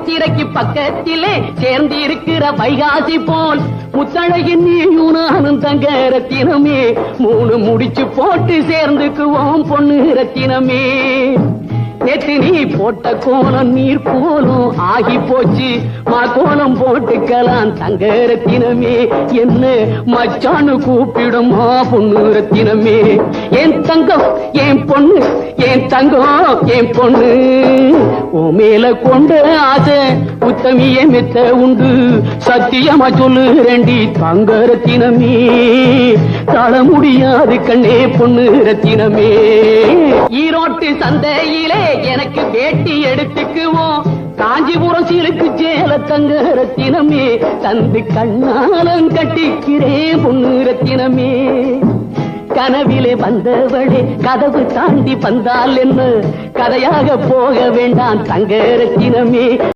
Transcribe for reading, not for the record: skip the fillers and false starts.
சித்திரைக்கு பக்கத்திலே சேர்ந்து இருக்கிற வைகாசி போல் முத்தழகின் நீயும் நானும் தங்க ரத்தினமே, மூணு முடிச்சு போட்டு சேர்ந்துக்குவோம் பொண்ணு ரத்தினமே. நேற்று நீ போட்ட கோலம் நீர் கோலம் ஆகி போச்சு, மா கோலம் போட்டுக்கலாம் தங்க ரத்தினமே. என்ன மச்சானு கூப்பிடுமா பொண்ணு ரத்தினமே. என் தங்கம் என் பொண்ணு, என் தங்கம் என் பொண்ணு, ஓ மேல கொண்ட ஆசை உத்தமிய மெத்த உண்டு, சத்தியமா சொல்லு ரெண்டி தங்க ரத்தினமே. தாழ முடியாது கண்ணே பொண்ணு ரத்தினமே. ஈரோட்டு சந்தையிலே எனக்கு வேட்டி எடுத்துக்குவோம், காஞ்சிபுரம் சீலுக்கு சேல தங்க ரத்தினமே. தந்து கண்ணாலம் கட்டிக்கிறேன் பொண்ணு ரத்தினமே. கனவிலே வந்தவளே கதவு தாண்டி வந்தால் என்ன, கதையாக போக வேண்டாம் தங்க ரத்தினமே.